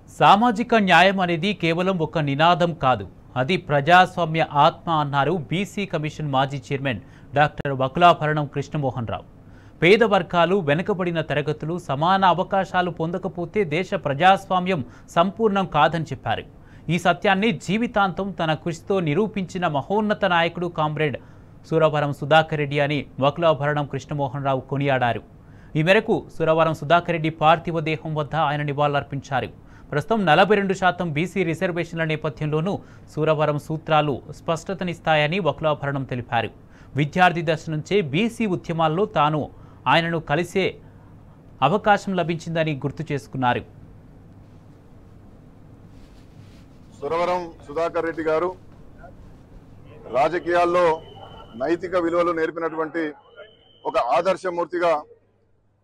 సామాజిక న్యాయం అనేది కేవలం ఒక నినాదం కాదు, అది ప్రజాస్వామ్య ఆత్మ అన్నారు బీసీ కమిషన్ మాజీ చైర్మన్ డాక్టర్ వకులాభరణం కృష్ణమోహన్ రావు. పేద వర్గాలు, వెనుకబడిన తరగతులు సమాన అవకాశాలు పొందకపోతే దేశ ప్రజాస్వామ్యం సంపూర్ణం కాదని చెప్పారు. ఈ సత్యాన్ని జీవితాంతం తన కృషితో నిరూపించిన మహోన్నత నాయకుడు కామ్రేడ్ సురవరం సుధాకర్ రెడ్డి అని వకులాభరణం కృష్ణమోహన్ రావు కొనియాడారు. ఈ మేరకు సురవరం సుధాకర్ రెడ్డి పార్థివ దేహం వద్ద ఆయన నివాళులర్పించారు. ప్రస్తుతం 42% బీసీ రిజర్వేషన్ల నేపథ్యంలోనూ సూరవరం సూత్రాలు స్పష్టతనిస్తాయని వకులాభరణం తెలిపారు. విద్యార్థి దశ నుంచే బీసీ ఉద్యమాల్లో తాను ఆయనను కలిసే అవకాశం లభించిందని గుర్తు చేసుకున్నారు. సురవరం సుధాకర్ రెడ్డి గారు రాజకీయాల్లో నైతిక విలువలు నేర్పినటువంటి ఒక ఆదర్శమూర్తిగా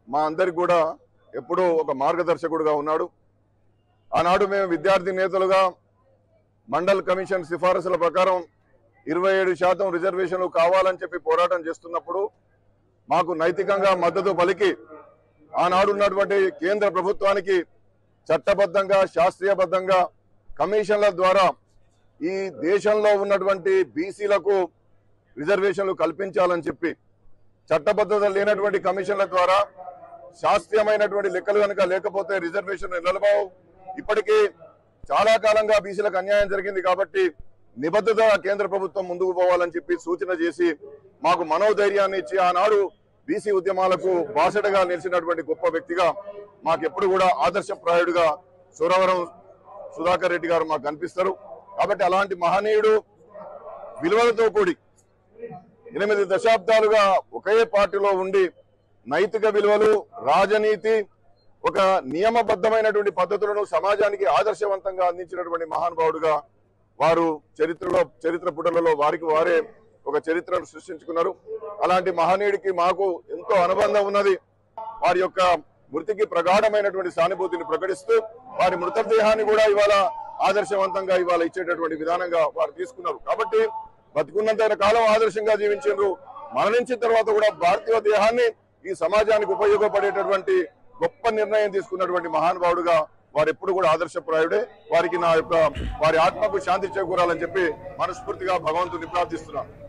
మా అందరికి కూడా ఎప్పుడూ ఒక మార్గదర్శకుడుగా ఉన్నాడు. ఆనాడు మేము విద్యార్థి నేతలుగా మండల్ కమిషన్ సిఫారసుల ప్రకారం 27% రిజర్వేషన్లు కావాలని చెప్పి పోరాటం చేస్తున్నప్పుడు మాకు నైతికంగా మద్దతు పలికి ఆనాడున్నటువంటి కేంద్ర ప్రభుత్వానికి చట్టబద్ధంగా శాస్త్రీయబద్ధంగా కమిషన్ల ద్వారా ఈ దేశంలో ఉన్నటువంటి బీసీలకు రిజర్వేషన్లు కల్పించాలని చెప్పి చట్టబద్ధత లేనటువంటి కమిషన్ల ద్వారా శాస్త్రీయమైనటువంటి లెక్కలు కనుక లేకపోతే రిజర్వేషన్ నిలబడవు. ఇప్పటికీ చాలా కాలంగా బీసీలకు అన్యాయం జరిగింది కాబట్టి నిబద్ధత కేంద్ర ప్రభుత్వం ముందుకు పోవాలని చెప్పి సూచన చేసి మాకు మనోధైర్యాన్ని ఇచ్చి ఆనాడు బీసీ ఉద్యమాలకు బాసటగా నిలిచినటువంటి గొప్ప వ్యక్తిగా మాకెప్పుడు కూడా ఆదర్శప్రాయుడుగా సురవరం సుధాకర్ రెడ్డి గారు మాకు కనిపిస్తారు. కాబట్టి అలాంటి మహనీయుడు విలువలతో కూడి 8 దశాబ్దాలుగా ఒకే పార్టీలో ఉండి నైతిక విలువలు, రాజనీతి, ఒక నియమబద్ధమైనటువంటి పద్ధతులను సమాజానికి ఆదర్శవంతంగా అందించినటువంటి మహానుభావుడుగా వారు చరిత్ర పుటలలో వారికి వారే ఒక చరిత్రను సృష్టించుకున్నారు. అలాంటి మహనీయుడికి మాకు ఎంతో అనుబంధం ఉన్నది. వారి యొక్క మృతికి ప్రగాఢమైనటువంటి సానుభూతిని ప్రకటిస్తూ వారి మృతదేహాన్ని కూడా ఇవాళ ఆదర్శవంతంగా ఇవాళ ఇచ్చేటటువంటి విధానంగా వారు తీసుకున్నారు. కాబట్టి బతికున్నంత కాలం ఆదర్శంగా జీవించారు. మరణించిన తర్వాత కూడా భారతీయ దేహాన్ని ఈ సమాజానికి ఉపయోగపడేటటువంటి గొప్ప నిర్ణయం తీసుకున్నటువంటి మహానుభావుడుగా వారు ఎప్పుడు కూడా ఆదర్శప్రాయుడే. వారికి వారి ఆత్మకు శాంతి చేకూరాలని చెప్పి మనస్ఫూర్తిగా భగవంతుని ప్రార్థిస్తున్నాను.